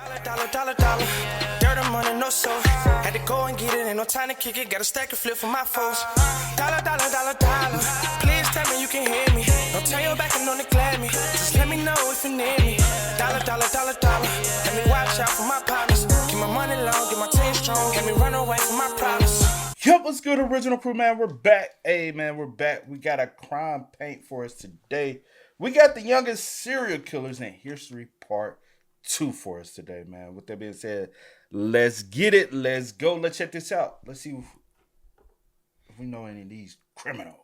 Dollar. Dirt and money, no soul. Had to go and get it, ain't no time to kick it. Got a stack and flip for my foes. Dollar. Please tell me you can hear me. Don't turn your back and don't neglect me. Just let me know if you need me. Dollar. Let me watch out for my partners. Keep my money long, get my team strong. Let me run away from my problems. Yep, what's good, original crew, man? We're back. Hey, man, we're back. We got a crime paint for us today. We got the youngest serial killers in history, part 2 for us today, man. With that being said, let's get it. Let's go. Let's check this out. Let's see if we know any of these criminals.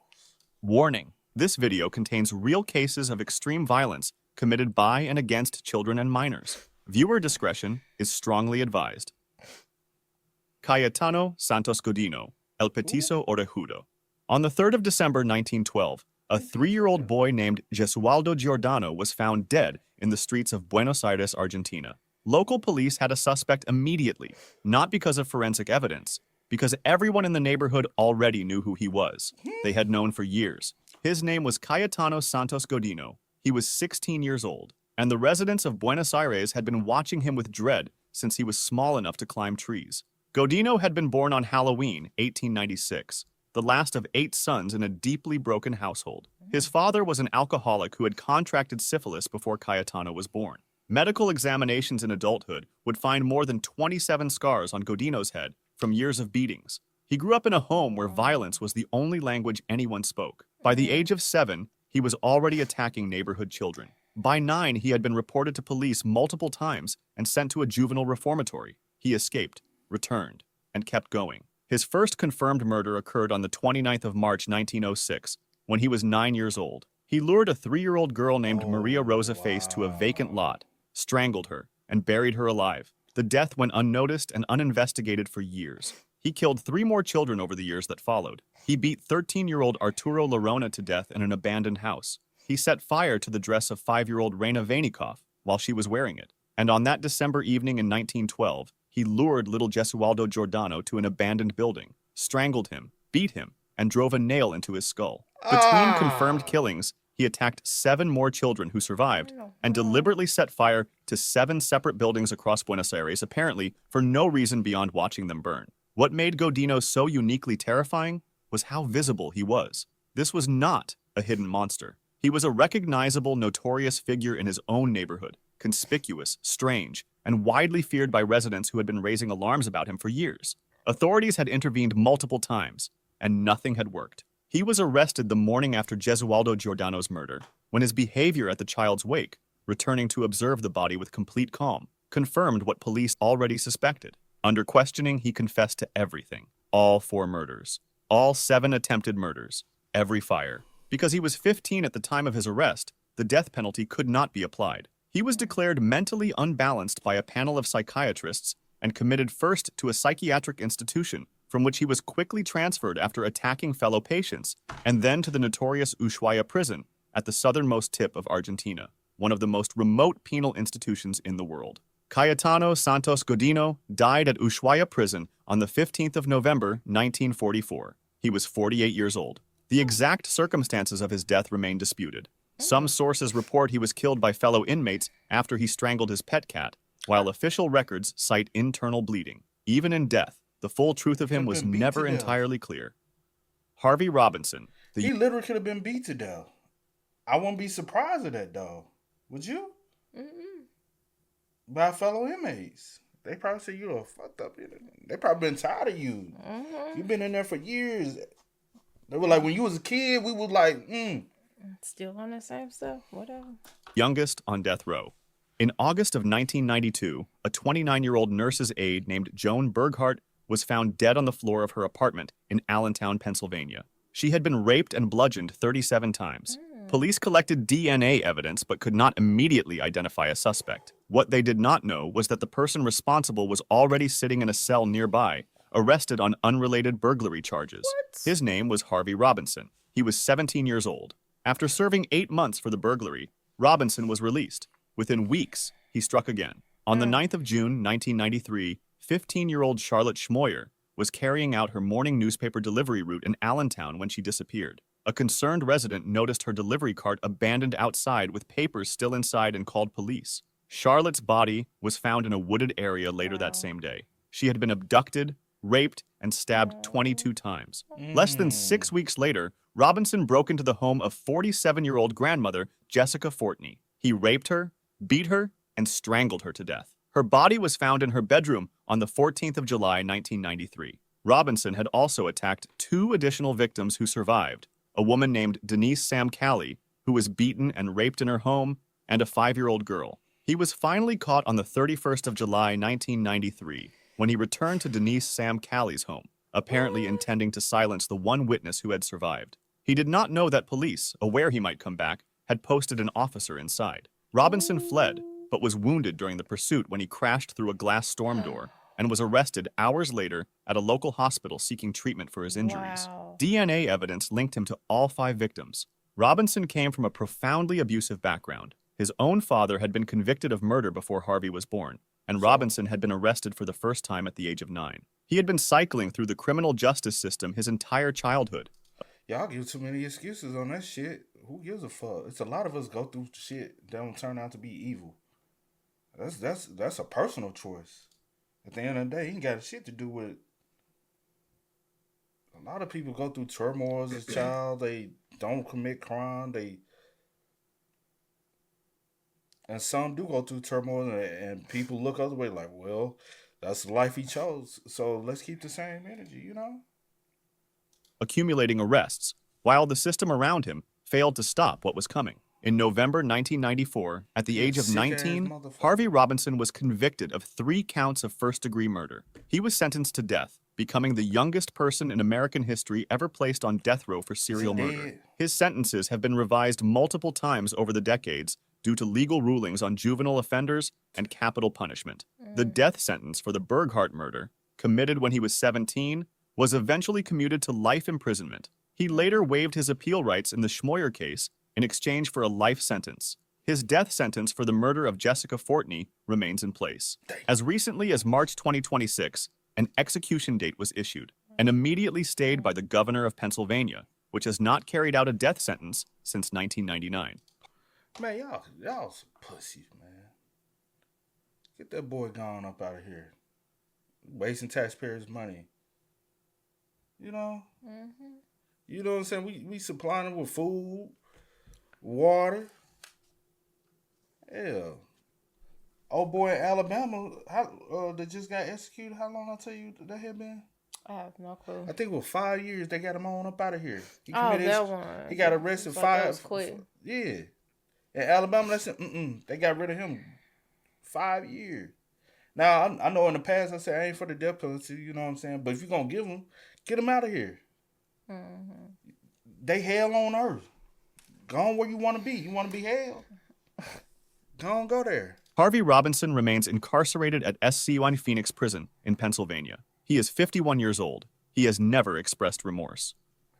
Warning. This video contains real cases of extreme violence committed by and against children and minors. Viewer discretion is strongly advised. Cayetano Santos Godino, El Petiso Orejudo. On the 3rd of December 1912, a 3-year-old boy named Gesualdo Giordano was found dead in the streets of Buenos Aires, Argentina. Local police had a suspect immediately, not because of forensic evidence, because everyone in the neighborhood already knew who he was. They had known for years. His name was Cayetano Santos Godino. He was 16 years old, and the residents of Buenos Aires had been watching him with dread since he was small enough to climb trees. Godino had been born on Halloween, 1896, the last of 8 sons in a deeply broken household. His father was an alcoholic who had contracted syphilis before Cayetano was born. Medical examinations in adulthood would find more than 27 scars on Godino's head from years of beatings. He grew up in a home where violence was the only language anyone spoke. By the age of 7, he was already attacking neighborhood children. By 9, he had been reported to police multiple times and sent to a juvenile reformatory. He escaped, returned, and kept going. His first confirmed murder occurred on the 29th of March 1906, when he was 9 years old. He lured a 3-year-old girl named Maria Rosa Face to a vacant lot, strangled her, and buried her alive. The death went unnoticed and uninvestigated for years. He killed 3 more children over the years that followed. He beat 13-year-old Arturo Larona to death in an abandoned house. He set fire to the dress of 5-year-old Reina Vainikoff while she was wearing it. And on that December evening in 1912, he lured little Gesualdo Giordano to an abandoned building, strangled him, beat him, and drove a nail into his skull. Between confirmed killings, he attacked 7 more children who survived and deliberately set fire to 7 separate buildings across Buenos Aires, apparently for no reason beyond watching them burn. What made Godino so uniquely terrifying was how visible he was. This was not a hidden monster. He was a recognizable, notorious figure in his own neighborhood, conspicuous, strange, and widely feared by residents who had been raising alarms about him for years. Authorities had intervened multiple times, and nothing had worked. He was arrested the morning after Gesualdo Giordano's murder, when his behavior at the child's wake, returning to observe the body with complete calm, confirmed what police already suspected. Under questioning, he confessed to everything. All 4 murders. All 7 attempted murders. Every fire. Because he was 15 at the time of his arrest, the death penalty could not be applied. He was declared mentally unbalanced by a panel of psychiatrists and committed first to a psychiatric institution, from which he was quickly transferred after attacking fellow patients, and then to the notorious Ushuaia prison at the southernmost tip of Argentina, one of the most remote penal institutions in the world. Cayetano Santos Godino died at Ushuaia prison on the 15th of November, 1944. He was 48 years old. The exact circumstances of his death remain disputed. Some sources report he was killed by fellow inmates after he strangled his pet cat, while official records cite internal bleeding. Even in death, the full truth of him was never entirely clear. Harvey Robinson. He literally could have been beat to death. I wouldn't be surprised at that, though. Would you? By fellow inmates. They probably say you're a fucked up. They probably been tired of you. You've been in there for years. They were like, when you was a kid, we was like, Still on the same stuff, whatever. Youngest on death row. In August of 1992, a 29-year-old nurse's aide named Joan Berghardt was found dead on the floor of her apartment in Allentown, Pennsylvania. She had been raped and bludgeoned 37 times. Police collected DNA evidence but could not immediately identify a suspect. What they did not know was that the person responsible was already sitting in a cell nearby, arrested on unrelated burglary charges. His name was Harvey Robinson. He was 17 years old. After serving 8 months for the burglary, Robinson was released. Within weeks, he struck again. On the 9th of June, 1993, 15-year-old Charlotte Schmoyer was carrying out her morning newspaper delivery route in Allentown when she disappeared. A concerned resident noticed her delivery cart abandoned outside with papers still inside and called police. Charlotte's body was found in a wooded area later that same day. She had been abducted, raped, and stabbed 22 times. Less than 6 weeks later, Robinson broke into the home of 47-year-old grandmother Jessica Fortney. He raped her, beat her, and strangled her to death. Her body was found in her bedroom on the 14th of July, 1993. Robinson had also attacked 2 additional victims who survived, a woman named Denise Sam Calley, who was beaten and raped in her home, and a 5-year-old girl. He was finally caught on the 31st of July, 1993, when he returned to Denise Sam Calley's home, apparently intending to silence the one witness who had survived. He did not know that police, aware he might come back, had posted an officer inside. Robinson fled, but was wounded during the pursuit when he crashed through a glass storm door and was arrested hours later at a local hospital seeking treatment for his injuries. Wow. DNA evidence linked him to all 5 victims. Robinson came from a profoundly abusive background. His own father had been convicted of murder before Harvey was born, and Robinson had been arrested for the first time at the age of 9. He had been cycling through the criminal justice system his entire childhood. Y'all give too many excuses on that shit. Who gives a fuck? It's a lot of us go through shit that don't turn out to be evil. That's a personal choice. At the end of the day, he ain't got shit to do with it. A lot of people go through turmoil as a child. They don't commit crime. And some do go through turmoil, and people look other way like, well, that's the life he chose. So let's keep the same energy, you know? Accumulating arrests, while the system around him failed to stop what was coming. In November 1994, at the age of 19, Harvey Robinson was convicted of 3 counts of first-degree murder. He was sentenced to death, becoming the youngest person in American history ever placed on death row for serial murder. His sentences have been revised multiple times over the decades due to legal rulings on juvenile offenders and capital punishment. The death sentence for the Burghardt murder, committed when he was 17, was eventually commuted to life imprisonment. He later waived his appeal rights in the Schmoyer case in exchange for a life sentence. His death sentence for the murder of Jessica Fortney remains in place. As recently as March 2026, an execution date was issued and immediately stayed by the governor of Pennsylvania, which has not carried out a death sentence since 1999. Man, y'all some pussies, man. Get that boy gone up out of here. Wasting taxpayers' money. You know? Mm-hmm. You know what I'm saying? We supplying them with food, water. Hell. Old boy in Alabama, that just got executed, how long I tell you that had been? I have no clue. I think it was 5 years they got him on up out of here. He that one. He got arrested So 5. that was quick. Yeah. In Alabama, that's they got rid of him 5 years. Now, I know in the past I said I ain't for the death penalty, you know what I'm saying? But if you're going to give him, get him out of here. Mm-hmm. They hell on earth. Go on where you want to be. You want to be hell? Go on, go there. Harvey Robinson remains incarcerated at SC1 Phoenix Prison in Pennsylvania. He is 51 years old. He has never expressed remorse.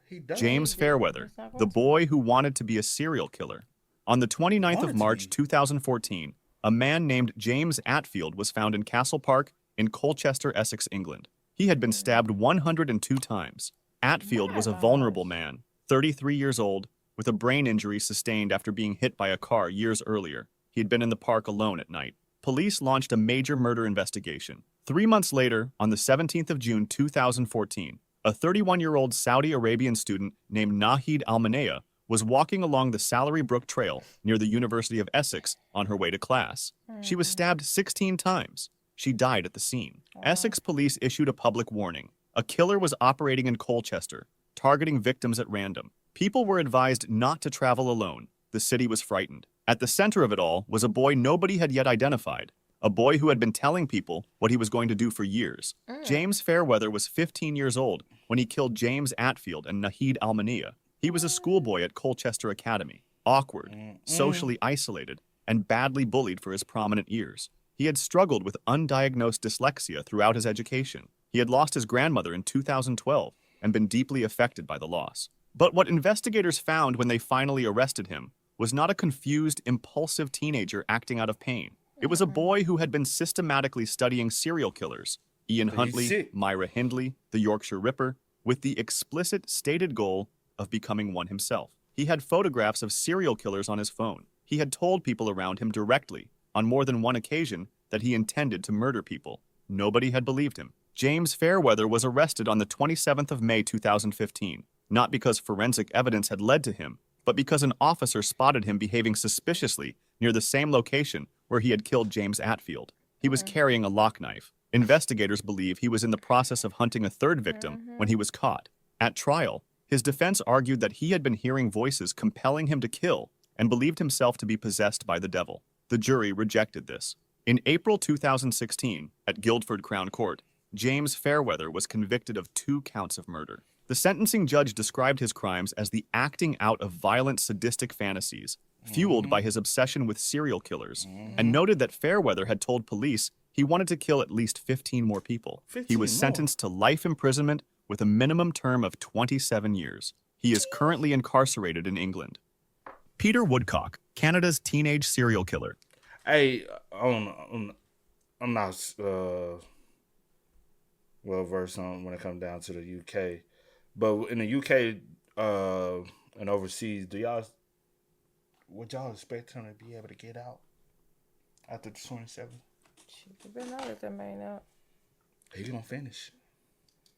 He does. James Fairweather, the boy who wanted to be a serial killer. On the 29th of March 2014, a man named James Atfield was found in Castle Park in Colchester, Essex, England. He had been stabbed 102 times. Atfield was a vulnerable man, 33 years old, with a brain injury sustained after being hit by a car years earlier. He had been in the park alone at night. Police launched a major murder investigation. 3 months later, on the 17th of June 2014, a 31-year-old Saudi Arabian student named Nahid Al-Manea was walking along the Salary Brook Trail near the University of Essex on her way to class. She was stabbed 16 times. She died at the scene. Essex police issued a public warning. A killer was operating in Colchester, targeting victims at random. People were advised not to travel alone. The city was frightened. At the center of it all was a boy nobody had yet identified, a boy who had been telling people what he was going to do for years. James Fairweather was 15 years old when he killed James Atfield and Nahid Al-Manea. He was a schoolboy at Colchester Academy, awkward, socially isolated, and badly bullied for his prominent ears. He had struggled with undiagnosed dyslexia throughout his education. He had lost his grandmother in 2012 and been deeply affected by the loss. But what investigators found when they finally arrested him was not a confused, impulsive teenager acting out of pain. It was a boy who had been systematically studying serial killers, Ian Huntley, Myra Hindley, the Yorkshire Ripper, with the explicit stated goal of becoming one himself. He had photographs of serial killers on his phone. He had told people around him directly, on more than one occasion that he intended to murder people. Nobody had believed him. James Fairweather was arrested on the 27th of May 2015, not because forensic evidence had led to him, but because an officer spotted him behaving suspiciously near the same location where he had killed James Atfield. He was carrying a lock knife. Investigators believe he was in the process of hunting a third victim when he was caught. At trial, his defense argued that he had been hearing voices compelling him to kill and believed himself to be possessed by the devil. The jury rejected this. In April 2016, at Guildford Crown Court, James Fairweather was convicted of 2 counts of murder. The sentencing judge described his crimes as the acting out of violent sadistic fantasies, fueled by his obsession with serial killers, and noted that Fairweather had told police he wanted to kill at least 15 more people. He was sentenced to life imprisonment with a minimum term of 27 years. He is currently incarcerated in England. Peter Woodcock, Canada's teenage serial killer. Hey, I'm not well versed on when it comes down to the UK, but in the UK and overseas, would y'all expect him to be able to get out after the 27th? You better know that they may not. He's gonna finish.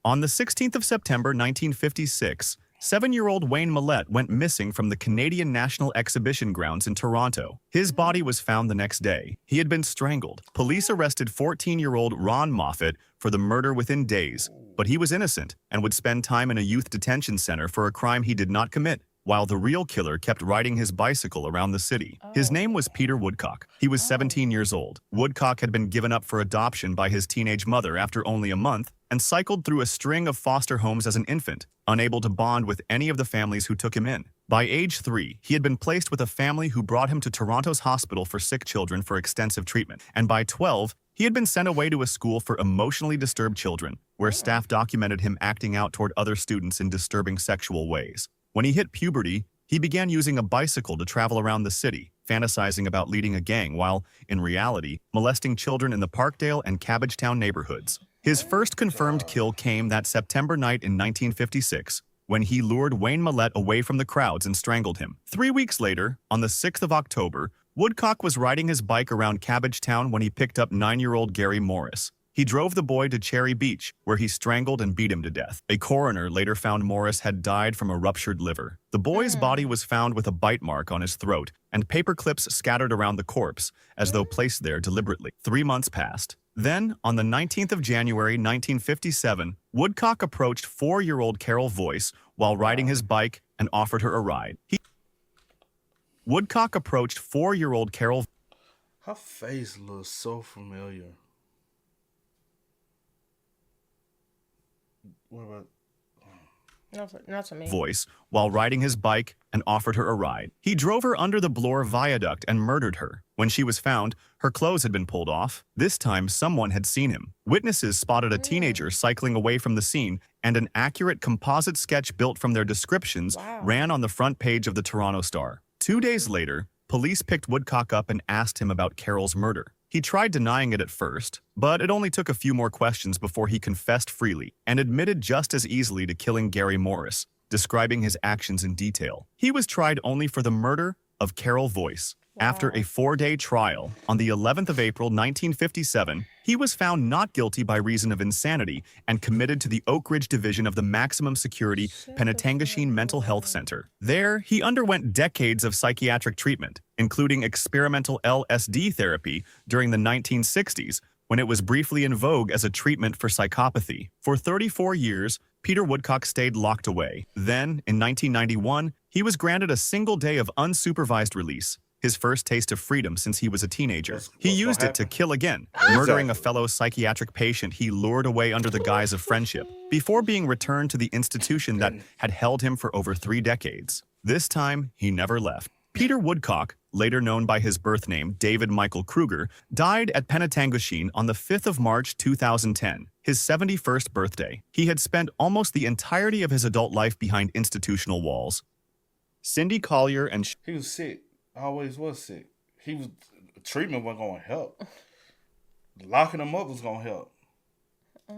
On the 16th of September 1956, 7-year-old Wayne Millett went missing from the Canadian National Exhibition grounds in Toronto. His body was found the next day. He had been strangled. Police arrested 14-year-old Ron Moffat for the murder within days, but he was innocent and would spend time in a youth detention center for a crime he did not commit, while the real killer kept riding his bicycle around the city. His name was Peter Woodcock. He was 17 years old. Woodcock had been given up for adoption by his teenage mother after only a month and cycled through a string of foster homes as an infant, unable to bond with any of the families who took him in. By age 3, he had been placed with a family who brought him to Toronto's hospital for sick children for extensive treatment, and by 12, he had been sent away to a school for emotionally disturbed children, where staff documented him acting out toward other students in disturbing sexual ways. When he hit puberty, he began using a bicycle to travel around the city, fantasizing about leading a gang while, in reality, molesting children in the Parkdale and Cabbagetown neighborhoods. His first confirmed kill came that September night in 1956, when he lured Wayne Millett away from the crowds and strangled him. 3 weeks later, on the 6th of October, Woodcock was riding his bike around Cabbagetown when he picked up 9-year-old Gary Morris. He drove the boy to Cherry Beach, where he strangled and beat him to death. A coroner later found Morris had died from a ruptured liver. The boy's body was found with a bite mark on his throat and paper clips scattered around the corpse, as though placed there deliberately. 3 months passed. Then, on the 19th of January 1957, Woodcock approached 4-year-old Carol Voice while riding his bike and offered her a ride. Woodcock approached 4-year-old Carol. Her face looks so familiar. What about? Not to me. Voice while riding his bike and offered her a ride. He drove her under the Bloor Viaduct and murdered her. When she was found, her clothes had been pulled off. This time, someone had seen him. Witnesses spotted a teenager cycling away from the scene, and an accurate composite sketch built from their descriptions ran on the front page of the Toronto Star. 2 days later, police picked Woodcock up and asked him about Carol's murder. He tried denying it at first, but it only took a few more questions before he confessed freely and admitted just as easily to killing Gary Morris, describing his actions in detail. He was tried only for the murder of Carol Voice. After a 4-day trial, on the 11th of April 1957, he was found not guilty by reason of insanity and committed to the Oak Ridge Division of the Maximum Security Penetanguishene Mental Health Center. There, he underwent decades of psychiatric treatment, including experimental LSD therapy during the 1960s, when it was briefly in vogue as a treatment for psychopathy. For 34 years, Peter Woodcock stayed locked away. Then, in 1991, he was granted a single day of unsupervised release, his first taste of freedom since he was a teenager. He used it to kill again, murdering a fellow psychiatric patient he lured away under the guise of friendship, before being returned to the institution that had held him for over 3 decades. This time, he never left. Peter Woodcock, later known by his birth name David Michael Kruger, died at Penetanguishene on the 5th of March 2010, his 71st birthday. He had spent almost the entirety of his adult life behind institutional walls. Cindy Collier and He was sick. Always was sick. Treatment wasn't gonna help. Locking him up was gonna help.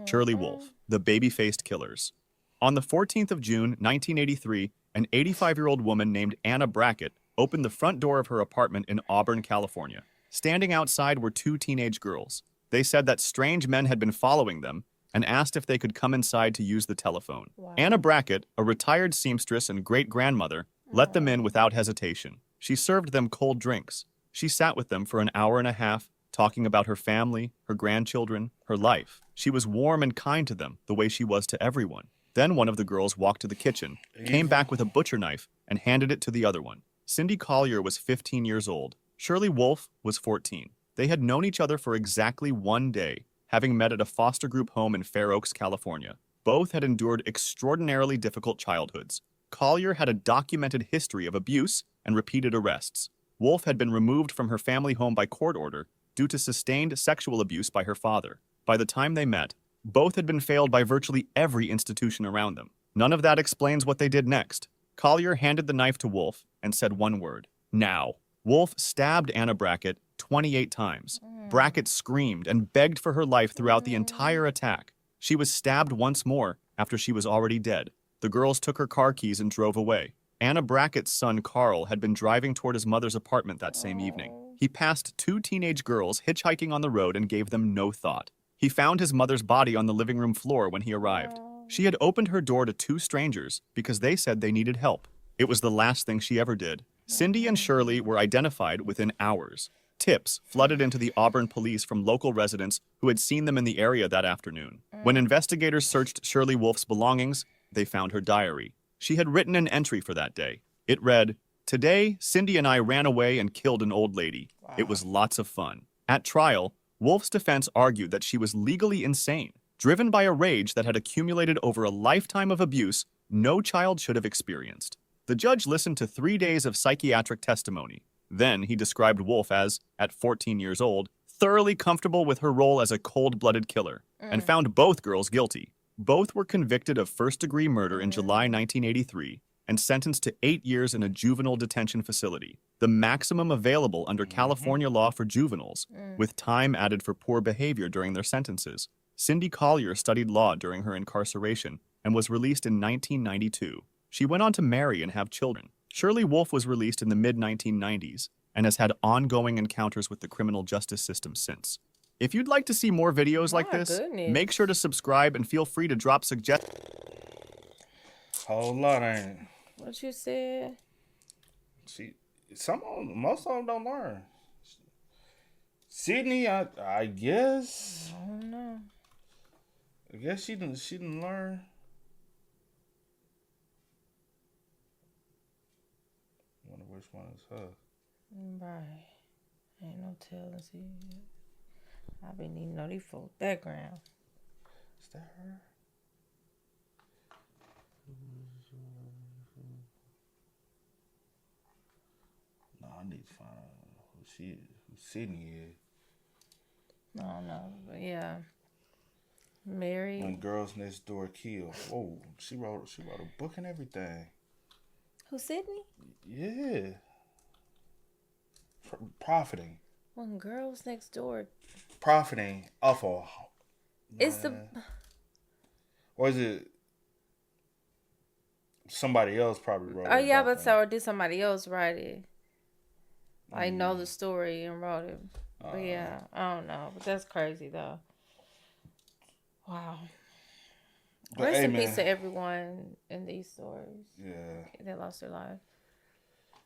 Shirley Wolf, the baby-faced killers. On the 14th of June, 1983, an 85-year-old woman named Anna Brackett opened the front door of her apartment in Auburn, California. Standing outside were two teenage girls. They said that strange men had been following them and asked if they could come inside to use the telephone. Wow. Anna Brackett, a retired seamstress and great-grandmother, let them in without hesitation. She served them cold drinks. She sat with them for an hour and a half, talking about her family, her grandchildren, her life. She was warm and kind to them, the way she was to everyone. Then one of the girls walked to the kitchen, came back with a butcher knife, and handed it to the other one. Cindy Collier was 15 years old. Shirley Wolf was 14. They had known each other for exactly 1 day, having met at a foster group home in Fair Oaks, California. Both had endured extraordinarily difficult childhoods. Collier had a documented history of abuse and repeated arrests. Wolf had been removed from her family home by court order due to sustained sexual abuse by her father. By the time they met, both had been failed by virtually every institution around them. None of that explains what they did next. Collier handed the knife to Wolf and said one word: now. Wolf stabbed Anna Brackett 28 times. Brackett screamed and begged for her life throughout the entire attack. She was stabbed once more after she was already dead. The girls took her car keys and drove away. Anna Brackett's son, Carl, had been driving toward his mother's apartment that same evening. He passed two teenage girls hitchhiking on the road and gave them no thought. He found his mother's body on the living room floor when he arrived. She had opened her door to two strangers because they said they needed help. It was the last thing she ever did. Cindy and Shirley were identified within hours. Tips flooded into the Auburn police from local residents who had seen them in the area that afternoon. When investigators searched Shirley Wolf's belongings, they found her diary. She had written an entry for that day. It read, "Today, Cindy and I ran away and killed an old lady. It was lots of fun." At trial, Wolf's defense argued that she was legally insane, driven by a rage that had accumulated over a lifetime of abuse no child should have experienced. The judge listened to 3 days of psychiatric testimony. Then he described Wolf as, at 14 years old, thoroughly comfortable with her role as a cold-blooded killer, and found both girls guilty. Both were convicted of first-degree murder in July 1983 and sentenced to 8 years in a juvenile detention facility, the maximum available under California law for juveniles, with time added for poor behavior during their sentences. Cindy Collier studied law during her incarceration and was released in 1992. She went on to marry and have children. Shirley Wolf was released in the mid-1990s and has had ongoing encounters with the criminal justice system since. If you'd like to see more videos like this, make sure to subscribe and feel free to drop suggestions. Whole lot ain't. What you said? See, most of them don't learn. Sydney, I guess. I don't know. I guess she didn't learn. Wonder which one is her. Right. Ain't no telling. See, I been needing to know these folks' background. Is that her? No, I need to find out who Sydney is. I don't know, but yeah. Mary. When Girls Next Door Kill. Oh, she wrote a book and everything. Who, Sydney? Yeah. Profiting. When Girls Next Door. Profiting off of. It's the. Or is it somebody else probably wrote it? Oh yeah, but so or did somebody else write it? I know the story and wrote it. But yeah, I don't know. But that's crazy though. Wow. But, Rest hey, in man. peace to everyone in these stories. Yeah. They lost their life.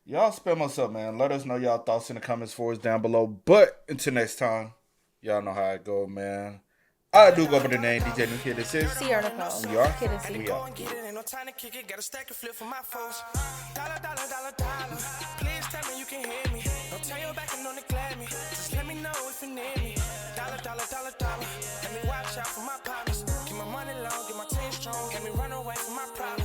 Y'all spam us up, man. Let us know y'all thoughts in the comments for us down below. But until next time, y'all know how it go, man. I do go by the name DJ New Kid. This is Sierra Nicole. We are. Kid and C. We are. Get it, ain't no time to kick it. Got a stack of flip for my folks. Dollar, dollar, dollar, dollar. Please tell me you can hear me. Don't turn your back and don't neglect me. Just let me know if you need me. Dollar, dollar, dollar, dollar. Let me watch out for my partners. Keep my money long, get my team strong. Let me run away from my problems.